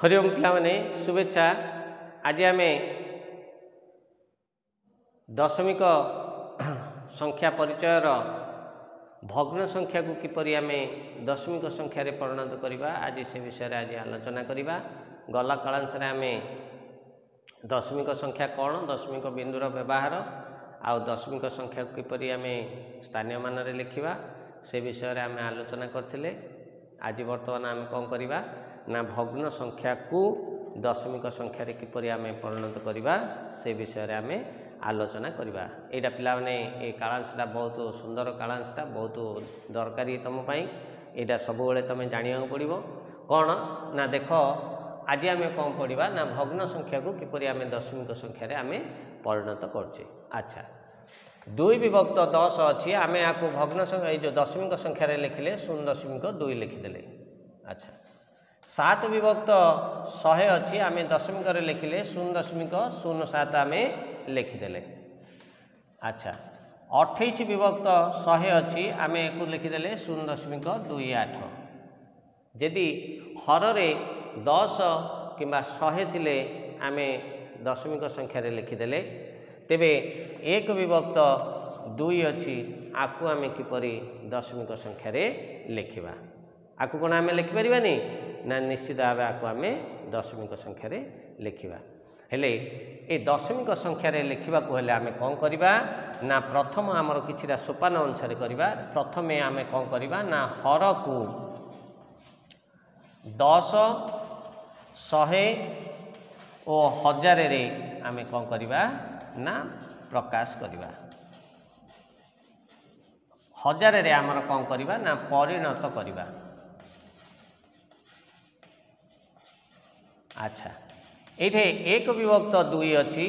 हरिओम पिलाने शुभेच्छा। आज आम दशमिक संख्या परिचयर भग्न संख्या को किपरि आम दशमिक संख्यार परिणत करवा आज से विषय आज आलोचना करवा। गला कालांश आम दशमिक संख्या कौन, दशमिक बिंदुर व्यवहार आउ दशमिक संख्या को किपरि आम स्थानीय मान लिखा से विषय आम आलोचना करथिले। आज बर्तमान आम कौन करवा ना भग्न संख्या को दशमिक संख्यार किपरि आम परिणत करवा से विषय आम आलोचना करवा। यहाँ पिलाने ये कालांशटा बहुत सुंदर कालांशटा बहुत दरकारी तुम यहाँ सब तुम जाना पड़ो कौन ना देख। आज आम कौन पढ़ा ना भग्न संख्या को किपरि आम दशमिक संख्यार आम परिणत करछे। अच्छा, 2 विभक्त 10 अच्छी आम या भग्न संख्या जो दशमिक संख्यार लिखिले 0.2 लिखिदे। अच्छा, 7 विभक्त 100 अच्छी आम दशमिक लिखिले 0.07 आम लिखिदे। अच्छा, 28 विभक्त 100 अच्छी आम एक लिखिदे 0.28। यदि हर 10 कि 100 थिले आम दशमिक संख्यार लिखिदे तेबे 1 विभक्त 2 अच्छी आपको आम किपरि दशमिक संख्यार लिखा आपको कौन आम लिखिपारानी ना निश्चित भाव आपको आम दशमिक संख्यार लिखा। हेले ए दशमिक संख्यार लिखा हेले आम कौन करवा ना प्रथम आमर किछिटा सोपान अनुसार करवा। प्रथम आम कौन करवा ना हर को 10, 100 और 1000 रे आम कौन करवा ना प्रकाश करवा। 1000 रे आमर कौन करवा ना परिणत करवा। अच्छा, ये 1 विभक्त 2 अच्छी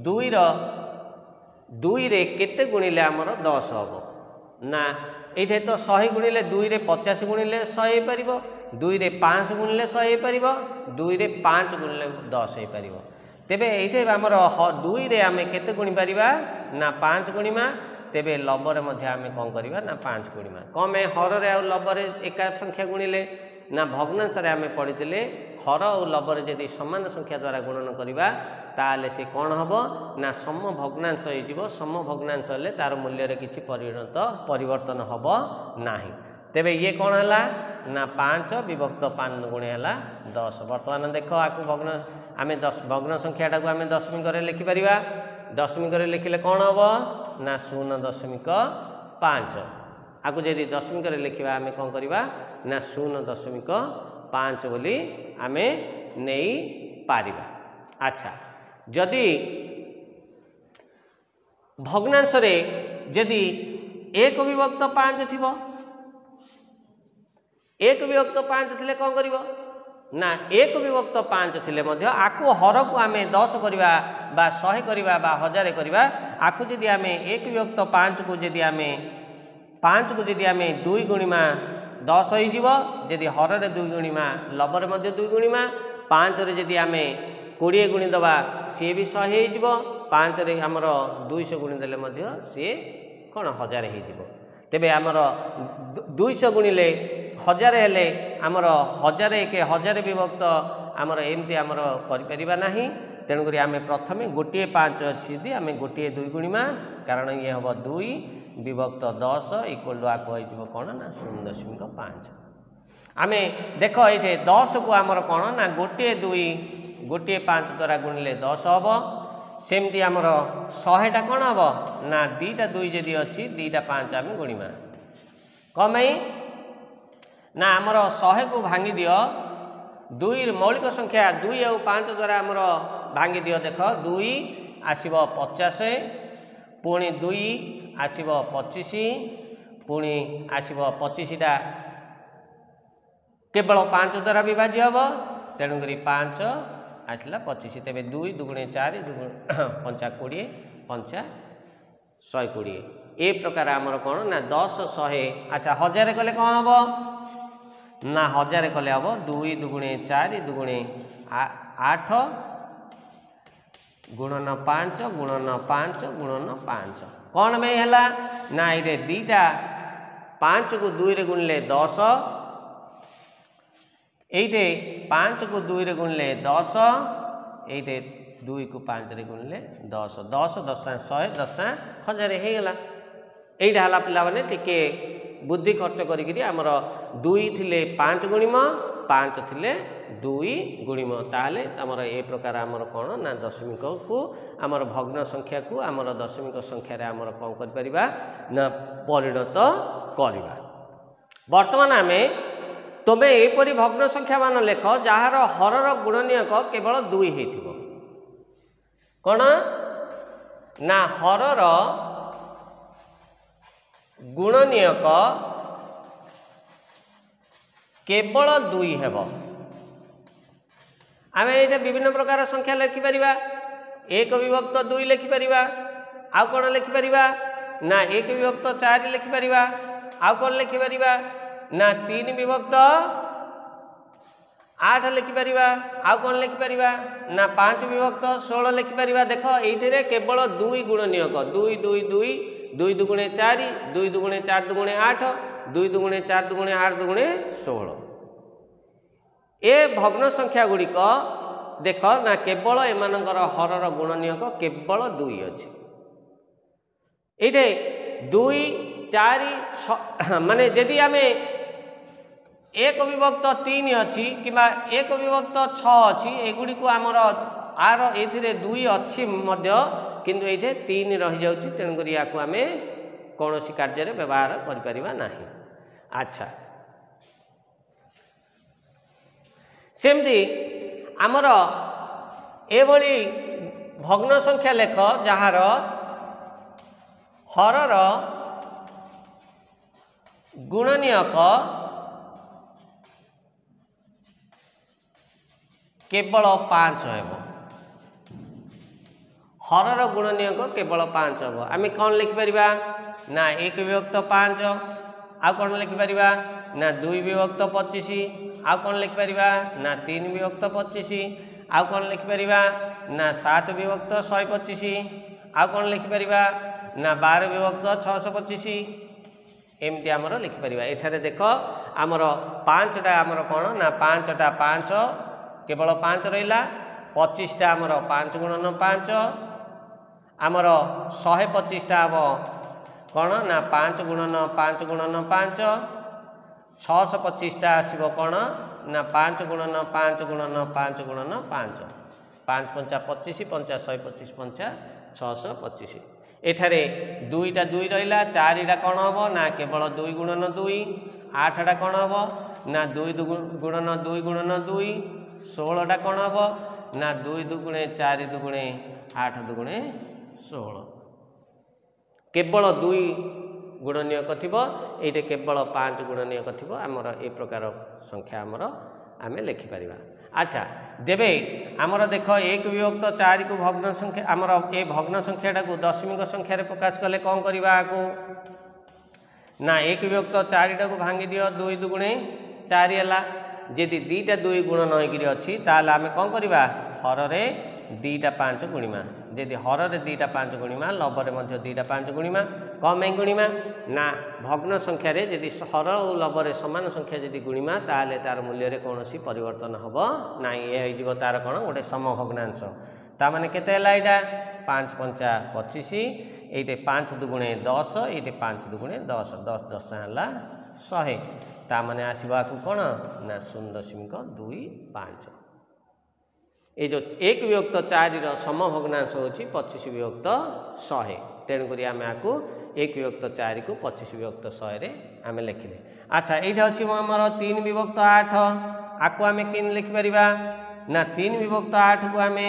2 रे केते गुणिले आमर 10 हम ना ये तो 100 गुणिले 2 रे 50 गुणिले 100 हो पार, 2 रे 5 गुणिले 100 हो पार, 2 रे 5 गुणिले 10 हो पार। तेबे ये आमर 2 रे आम केते गुणी पारिबा ना 5 गुणिमा। तेबे लबर मध्य आम कौन करवा ना 5 गुणिमा। कम हर आ लबर एका संख्या गुणिले ना भग्नांश आम पढ़ी हर और लबर यदि समान संख्या द्वारा गुणन करवा ताले से कौन हम ना सम भग्नांश हो। सम भग्नांश हेले तार मूल्य किसी परिवर्तन हम ना। तेबे ये कौन है ना 5 विभक्त 5 गुणे है 10। बर्तमान देख आपको भग्न आम भग्न संख्याटा को आम दशमिक लिखिपर। दशमिक लिखिले कौन हम ना 0.5 आपको यदि दशमिक लिखा आम कौन करवा ना 0.5 बोली आम नहीं पारिबा। अच्छा, जदि भग्नांश यदि 1 विभक्त 5 थी 1 विभक्त 5 थिले कौन करिवो ना 1 विभक्त 5 थिले मध्य आकु हर को आम 10 करवा बा 100 करवा बा 1000 करवा आकु जदि आम 1 विभक्त 5 को जदि आम 5 को जदि आम 2 गुणिमा 10 हो जदि हर 2 गुणिमा लबर 2 गुणिमा 5 रे जदि आम 20 गुणी दबा सी भी 100 हो 5 रे आमर 200 गुणी देले सी कौन 1000 हो। तेबे आमर 200 गुणिले 1000 हेले आमर 1000 विभक्त आमर एमती आमर करिपरिबा नाही। तेणुक आम प्रथम गोटे 5 अच्छी आम गोटे 2 गुणिमा कारण ये हम 2 विभक्त 10 इक्वल टू आपको हो कौन ना 0.5। आम देख ये 10 को आमर कौन ना गोटे 5 द्वारा गुणिले 10 हम। सेमती आमर 100टा कौन हम ना 2टा 2 जदि अच्छी 2टा 5 आम गुणिमा कम ना आमर 100 को भांगी दियो 2 मौलिक संख्या 2 और 5 द्वारा आमर भांगी दियो। देख 2 आसीबो 50 पुणी 2 आसीबो 25 पुणी आसीबो 25टा केवल 5 द्वारा विभाज्य हम। तेणुक 5 आसला 25। तेबे 2 दुगुणे 4 पंचा 20 पंचा 120 ए प्रकार आमर कौन ना 10 100। अच्छा, 1000 कले कौन हम ना 1000 कले हम 2 दुगुणे 4 दुगुणे 8 गुणन 5 गुणन 5 गुणन 5 कौन में है ना ये 2टा 5 को 2 रे गुणिले 10 ये 5 को 2 रे गुणले 10 ये 2 को 5 रे गुणले 10 10 10 100 10 1000 हो गला एटा हला पिला माने टिके बुद्धि खर्च करी आमर 2 थिले 5 गुणिम 5 थिले 2 गुणिम ताले आमर ए प्रकार आमर कोन ना दशमिक को आमर भग्न संख्या को आमर दशमिक संख्या रे आमर कोन कर परिबा ना परिणत करिबा। वर्तमान आमे तबे एपरि भग्न संख्या मान लेख जहार हरर गुणनीयक केवल 2 हेथिबो कोन ना हरर गुणनीयक केवल 2 हेबो। आमे एटा विभिन्न प्रकार संख्या लिखि परिबा 1 विभक्त 2 लिखि परिबा आ कोन लिखि परिबा ना 1 विभक्त 4 लिखि परिबा आ कोन लिखि परिबा ना 3 विभक्त 8 लिखि परिबा आ कोन लिखि परिबा ना 5 विभक्त 16 लिखि परिबा। देखो एइथिरे केवल 2 गुणनीयक 2 2 2 2 दुगुणे 4 2 दुगुणे 4 दुगुणे 8 2 दुगुणे 4 दुगुणे 8 दुगुणे 16 ए भग्न संख्या गुड़िक देख ना केवल एमानकर हरर गुणनीयक केवल 2 अछि एइठे 2 4 6 माने यदि आमे 1 विभक्त 3 अछि किबा 1 विभक्त 6 अछि एगुडी को हमर आर एथिरे 2 अछि मध्य किंतु एठे 3 रहि जाउछि तेन करी याकू आमे कोनोसी कार्य रे व्यवहार करि परिबा नाही। अच्छा सेमती आमर एभली भग्न संख्या लेख जहार हरर गुणनीयक केवल 5 हेबो हरर गुणनीयक केवल 5 हेबो आमे कोन लिखि परिबा ना 1 विभक्त 5 आ कोन लिखि परिबा ना 2 विभक्त 25 आ कोन लिखि परिबा ना 3 विभक्त 25 आ कोन लिखि परिबा ना 7 विभक्त 125 आ कोन लिखि परिबा ना 12 विभक्त 625 एमती आमर लिखि परिबा। एठारे देखो आमर 5 टा आमर कोन ना 5 टा 5 केवल 5 रहिला 25 टा आमर 5 गुणन 5 आमर 125 टा हबो कोन ना 5 गुणन 5 गुणन 5 625 टा आसीबो कोन ना 5 गुणन 5 गुणन 5 गुणन 5 5 पंचा 25 पंचा 125 पंचा 625 एठारे 2 टा 2 रहिला 4 टा कोन हबो ना केवल 2 गुणन 2 8 टा कोन हबो ना 2 गुणन 2 गुणन 2 16 टा कोन हबो ना 2 दुगुणे 4 दुगुणे 8 दुगुणे 16 केवल 2 गुणनीयक थिबो एटे केवल 5 गुणनीयक थिबो हमर ए प्रकार संख्या हमर आमे लिखि परिबा। अच्छा देबे हमर देखो 1 विभक्त 4 को भग्न संख्या हमर ए भग्न संख्याटा को दशमिक संख्या रे प्रकाश कले कोन करिबा को ना 1 विभक्त 4 टा को भांगी दियो 2 दुगुणे 4 हला यदि 2 टा 2 गुण नय करी अछि ताले आमे कोन करिबा हर रे 2 टा 5 गुणिमा यदि हर रे 2 टा 5 गुणिमा लब रे मध्य 2 टा 5 गुणिमा कम में गुणिमा ना भग्न संख्या रे यदि हर और लब रे समान संख्या यदि गुणिमा ताले तार मूल्य रे कोनोसी परिवर्तन हबो नाही ए होई जिवो तार कोन गोटे समभग्नांश ता माने केते हला एटा 5 पंचा 25 एटे 5 दुगुणे 10 एटे 5 दुगुणे 10 10 10 हला 100 ता माने आसीबा को कोन ना 0.25 ए जो 1 विभक्त 4 रो समभग्नांश होची 25 विभक्त 100 तेन करी आमे आकू 1 विभक्त 4 को 25 विभक्त 100 रे आमे लिखिले। अच्छा एटा अछि हमर 3 विभक्त 8 आकू आमे किन लिखि परिबा ना 3 विभक्त 8 को आमे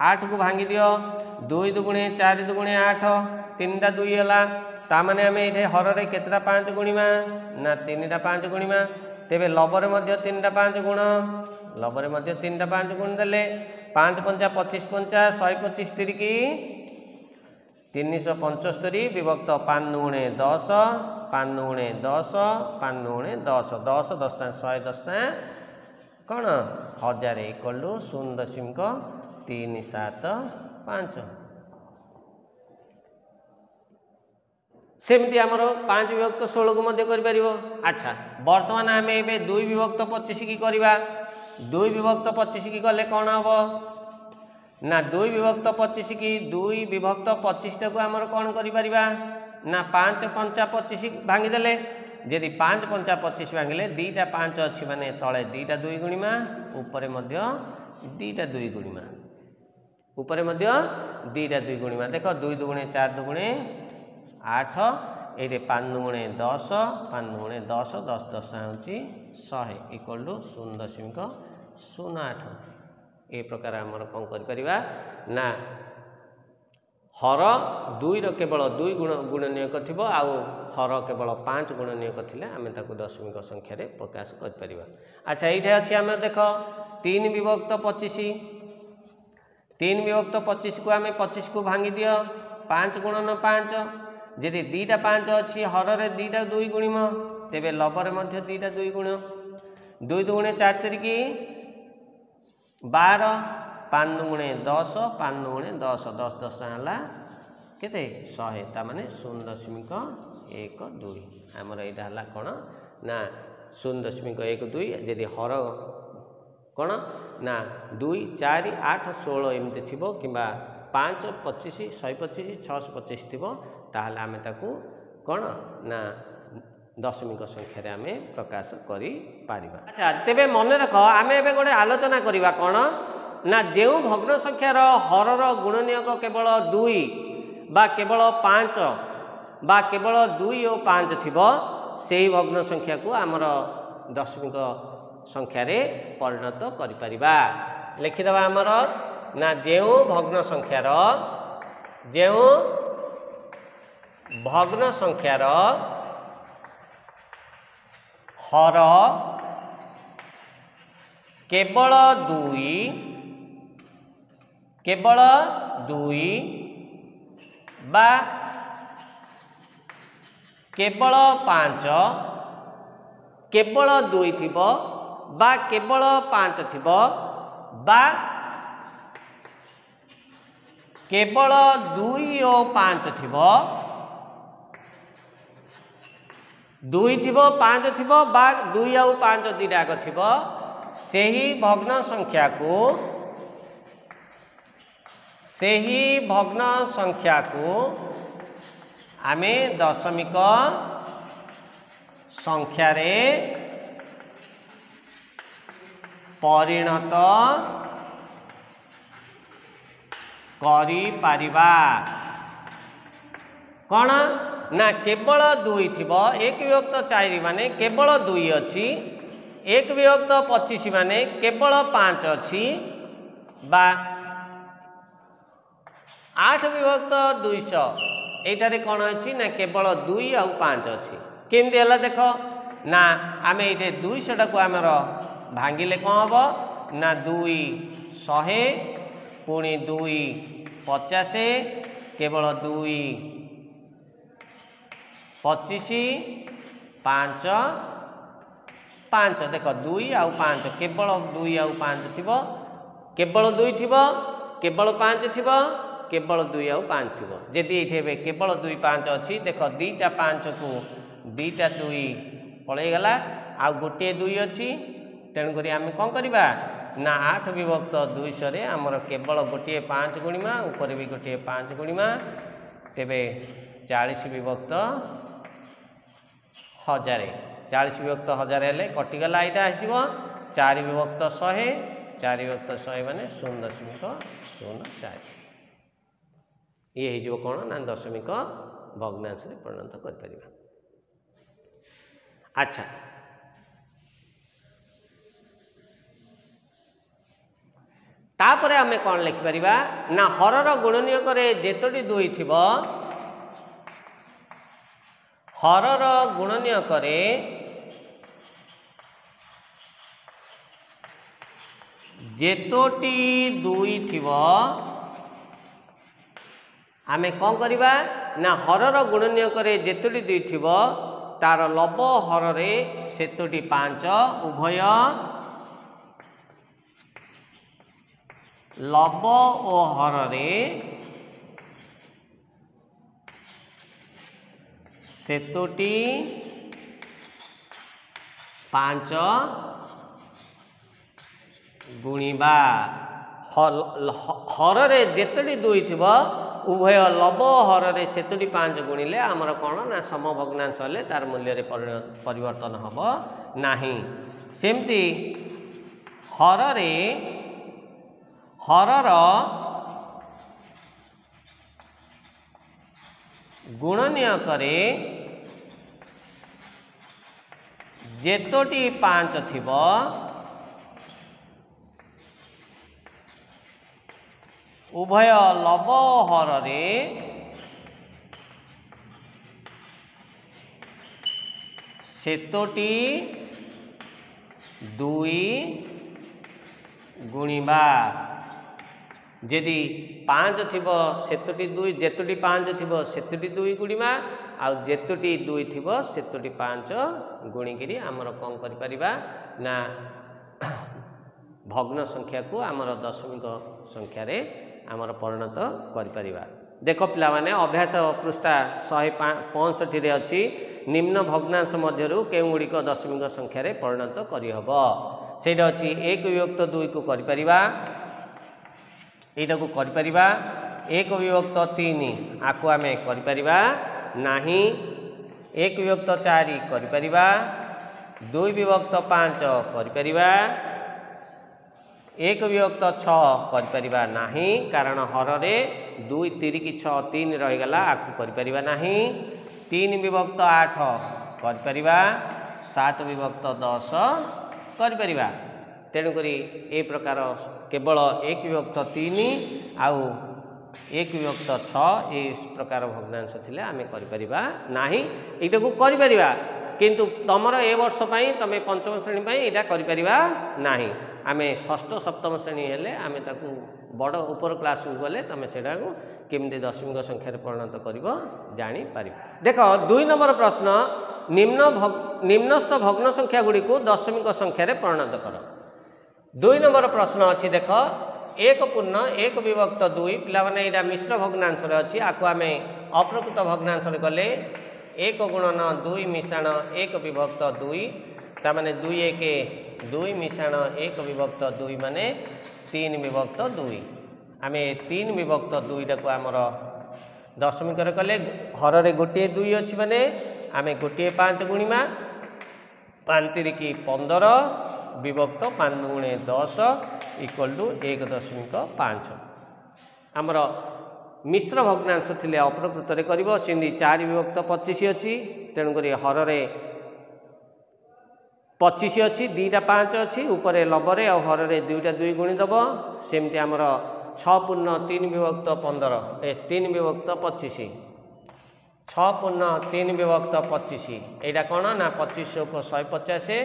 8 को भांगी दियो 2 दुगुणे 4 दुगुणे 8 3 टा 2 हला ता माने आमे एठे हर रे केतरा 5 गुणिमा ना 3 टा 5 गुणिमा तेबे लब रे मध्य 3 टा 5 गुण लब रे मध्य 3 टा 5 गुण देले 5 पंचा 25 पंचा 125 तिरिकी 375 विभक्त 5 दुगुणे 10 5 दुगुणे 10 5 दुगुणे 10 10 10 110 कौन 1000 इक्वल टू 0.375 सेमती आमर 5 विभक्त 16 को मध्य करि परिबो। अच्छा वर्तमान आमे एबे 2 विभक्त 25 की करबा 2 विभक्त 25 की गले कौन हम ना 2 विभक्त 25 की 2 विभक्त 25 टाक आमर कौन करा ना 5 पंचा 25 भांगीदे जदि 5 पंचा 25 भांगिले 2टा 5 अच्छी माने तले 2टा 2 गुणिमा ऊपर 2टा 2 गुणिमा ऊपर 2टा 2 गुणिमा देख 2 दुगुणे 4 दुगुणे 8 ये 5 दुगुणे 10 5 दुगुणे 10 10 10 हूँ 100 इक्वल टू 0.08 ये प्रकार आमर कौन करा ना हर 2 केवल 2 गुणनीयक थी आउ हर केवल 5 गुणनीयक थी आम दशमिक संख्यार प्रकाश कर। अच्छा ये अच्छी आम देख 3 विभक्त 25 3 विभक्त 25 को आम 25 को भांगी दियो 5 गुणन 5 जदि 2टा 5 अच्छी हर 2टा 2 गुणिम तेरे लबर 2टा 2 गुण 2 दुगुणे 4 तिरिकी 12 5 दुगुणे 10 5 दुगुणे 10 10 10 है केते 100 ता माने 0.12 आमर यहाँ है कौन ना 0.12 यदि हर कौन ना 2 4 8 16 एमती थी कि 5 25 125 625 थी ताहले आमे ताकू कौन ना दशमिक संख्यार आम प्रकाश करि पारिबा। अच्छा तेबे मन रख आम एबे गोटे आलोचना करिबा कौन ना जो भग्न संख्यार हरर गुणनीयक केवल 2 बा केवल 5 बा केवल 2 और 5 थिबो सेही भग्न संख्या को आमर दशमिक संख्यार परिणत करि पारिबा। लिखिदबा आमर ना जो भग्न संख्यार हर केवल 2 बा केवल 5 केवल 2 थिबो बा केवल 5 थिबो बा केवल 2 और 5 थिबो 2 थिबो 5 थिबो बा 2 और 5 दिटाक थिबो सेही भग्न संख्या को आमे दशमिक संख्यार परिणत करि पारिबा। कौन ना केवल 2 थिबो 1 विभक्त 4 माने केवल 2 अच्छी 1 विभक्त 25 माने केवल 5 अच्छी बा 8 विभक्त 200 एटारे कौन अच्छी ना केवल 2 और 5 अच्छी केमती है देख ना आम ये 200 टाक आमर भांगिले कौन हम ना 2 100 पुणी 2 50 केवल 2 25 5 5 देख 2 आउ 5 केवल 2 आउ 5 थी केवल 2 थी केवल 5 थी केवल 2 आउ 5 थी जदि ये केवल 2 5 अच्छी देख 2टा 5 को 2टा 2 पलैगला आउ गोटे 2 अच्छी तेणुक आम कौन करवा ना 8 विभक्त 200 आमर केवल गोटे 5 गुणिमा ऊपर भी गोटे 5 गुणिमा तेबे 40 विभक्त 1000 40 विभक्त 1000 हेले कटिगला यहाँ आसो 4 विभक्त 100 4 विभक्त 100 माने 0.04 ये हो कौन ना दशमिक भग्नांश परिणत कर। अच्छा तापर आमे कौन लिखिपर ना हरर गुणनीयक जेतोटी 2 थिब हरर गुणनीयक जेतोटी 2 थिब आमे कौन करवा ना हरर गुणनीयक जेतोटी 2 थिब तार लब हररे सेतोटी 5 उभय लब ओ हररे सेतोटी 5 गुणिबा हर जेतोटी दुई थी उभय लव हर सेतोटी 5 गुणिले आमर कौन ना समभग्नांश हेले तार मूल्य परिवर्तन हम नाही। सेमती हरर गुणनीय करे जेतोटी 5 थिबो उभय लव हर सेतोटी 2 गुणिबा जदि 5 थिबो सेतोटी 2 जेतोटी 5 थिबो सेतोटी 2 गुणिबा आउ जेतोटी 2 थिबो सेतोटी 5 गुणिकी आमर कौन करि परिबा ना भग्न संख्या को आमर दशमिक संख्या रे आमर परिणत करि परिबा। देख पिला माने अभ्यास पृष्ठा 165 रे अछि निम्न भग्नांश मध्यरु केउ गुड़िक दशमिक संख्या रे परिणत करि हबो सेटा अछि 1 विभक्त 2 को करि परिबा एटा को करि परिबा 1 विभक्त 3 आको आमे करि परिबा नाही 1 विभक्त 4 करि परिबा 2 विभक्त 5 करि परिबा 1 विभक्त 6 करि परिबा नाही कारण हर रे 2 3 की 6 3 रहि गला आको करि परिबा नाही 3 विभक्त 8 करि परिबा 7 विभक्त 10 करि परिबा तेणु करी ए प्रकार केवल 1 विभक्त 3 आउ 1 विभक्त 6 ए प्रकार भग्नांश थिले आमे करि परिबा नाही एटा को करि परिबा किंतु तमर ए वर्ष पई तमे पंचम श्रेणी पई एटा करि परिबा नाही आमे षष्ठ सप्तम श्रेणी हेले आमे ताकू बड़ ऊपर क्लास को गले तमे सेटा को केमते दशमिक संख्या रे परिणत करिवो जानि पारिबो। देखो 2 नंबर प्रश्न निम्नस्थ भग्न संख्या गुडी को दशमिक संख्या रे परिणत करो। 2 नंबर प्रश्न अच्छी देख 1 पूर्ण 1 विभक्त 2 पिला माने एटा मिश्र भग्नांश रे अछि आको आमे अप्रकृत भग्नांश रे गले 1 गुणन 2 मिश्रण 1 विभक्त 2 ता माने 2 1 2 मिश्रण 1 विभक्त 2 माने 3 विभक्त 2 आमे 3 विभक्त 2 टाको आमर दशमिक रे गले हर रे गोटे 2 अछि माने आमे गोटे 5 गुणिमा 5 3 की 15 विभक्त 5 गुणे 10 इक्वल टू 1.5 आमर मिश्र भग्नांश थिले अप्रकृत रे करिवो सिंधी 4 विभक्त 25 अछि तेणु करी हर रे 25 अछि 2टा 5 अछि ऊपर लबरे और हर रे 2टा 2 गुणी दबो सेमति आमर 6 पूर्ण 3 विभक्त 15 3 विभक्त 25 6 पूर्ण 3 विभक्त 25 एटा कोन ना 25 को 150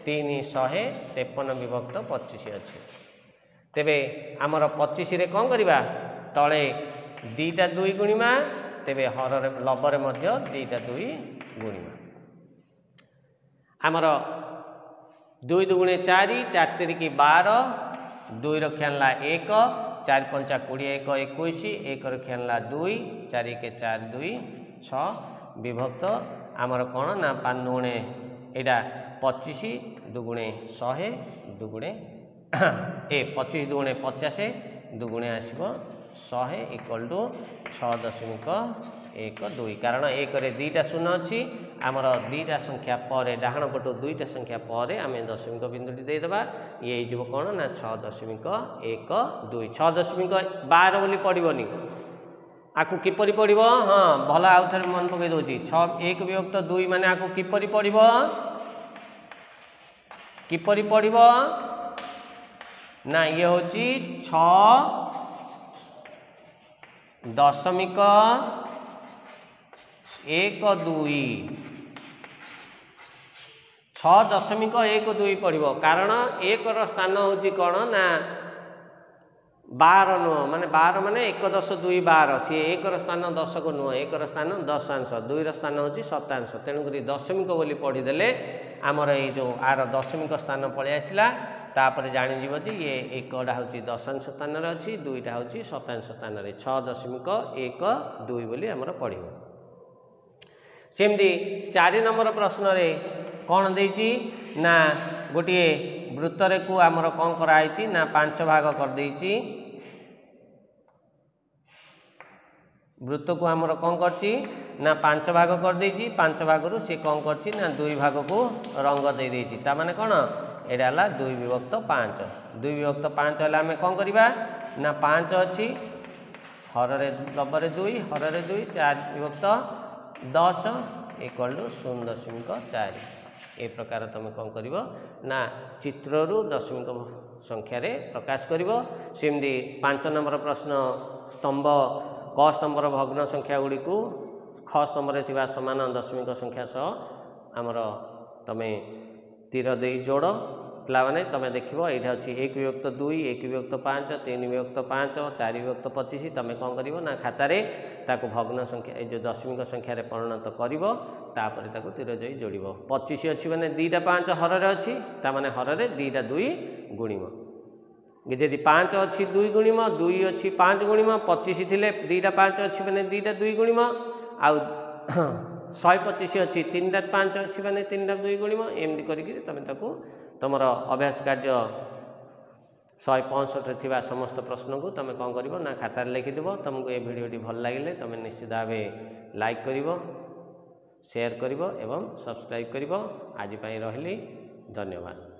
3 153 विभक्त 25 अच्छे तेबे आमर 25 रे कौन करिबा तले 2टा 2 गुणिमा तेबे हर लबरे मध्य 2टा 2 गुणिमा आमर 2 दुगुणे 4 4 3 की 12 2 रखियानला 1 4 5 21 21 1 रखियानला 2 4 के 4 2 6 विभक्त आमर कौन ना 5 दुगुणे एटा 25 दुगुणे 100 दुगुणे 25 दुगुणे 50 दुगुणे आसब 100 इक्वल टू 6.12 कारण 1 रे 2टा शून्य अच्छी आमर 2टा संख्या पर डाहाण पटू 2टा संख्या पर आम दशमिक बिंदुटी देदेबा ये हो कौन ना 6.12 6.12 बोली पड़ोनी आपको किपरि पड़ो हाँ भल आउ थे मन पकई दूसरी 1 विभक्त 2 माने आपको किपरि पड़ो किपरि पड़ो ना ये हूँ 6.12 6.12 पड़ो कारण 1 स्थान हूँ कौन ना 12 नुह माने 12 माने 1.2 12 सी 1 स्थान 10 को नुह 1 स्थान 10 अंश 2 स्थान हूँ शतांश तेणुक दशमिक बोली पढ़ीदे आमर ये जो आर दशमिक स्थान पलि आसला तापर जानीज ये 1टा हूँ दशांश स्थान अच्छी 2टा हूँ शतांश स्थान 6.12 बोली आमर पढ़ो सेमती 4 नंबर प्रश्न रे कौन देती ना गोटे वृत्तरे को आमर कौन कराई ना 5 भाग कर देइछि। वृत्त को आमर कौन करछि ना 5 भाग कर देइछि। 5 भाग सी कौन करछि ना 2 भाग को रंग दे देइछि। ता माने कौन एटा हला 2 विभक्त 5। 2 विभक्त 5 हला आमे कौन करिबा ना 5 अछि हररे लबरे 2 हररे 2 4 विभक्त 10 इक्वल टू 0.4। ए प्रकार तुम कौन करिवो ना चित्ररू दशमिक संख्या रे प्रकाश करिवो। सेमदी 5 नंबर प्रश्न स्तंभ क स्तंभर भग्न संख्या गुड़ी को ख स्तंभ रे थिबा समान दशमिक संख्या सह आमर तमे तीर दे जोड़ पिला माने तमे देखिबो एटा अछि 1 विभक्त 2 1 विभक्त 5 3 विभक्त 5 4 विभक्त 25 तमे कौन करिवो ना खाता रे ताको भग्न संख्या ए जो दशमिक संख्या रे परिणत करिवो तापर ताको तीर दे जोड़िबो। 25 अछि माने 2टा 5 हररे अछि ता माने हररे 2टा 2 गुणिम। यदि 5 अच्छी 2 गुणिम 2 अच्छी 5 गुणिम 25 थिले 2टा 5 अच्छी माने 2टा 2 गुणिम आउ 125 अच्छी 3टा 5 अच्छी माने 3टा 2 गुणिम एमती करिक तमे ताको तुमर अभ्यास कार्य 165 थिबा समस्त प्रश्न को तमे कौन करिवो ना खाता रे लिखिदेव। तुमको ये वीडियोटी भल लागिले तमे निश्चित भावे लाइक करिवो शेयर करिवो एवं सब्सक्राइब करिवो। आज पई रहली धन्यवाद।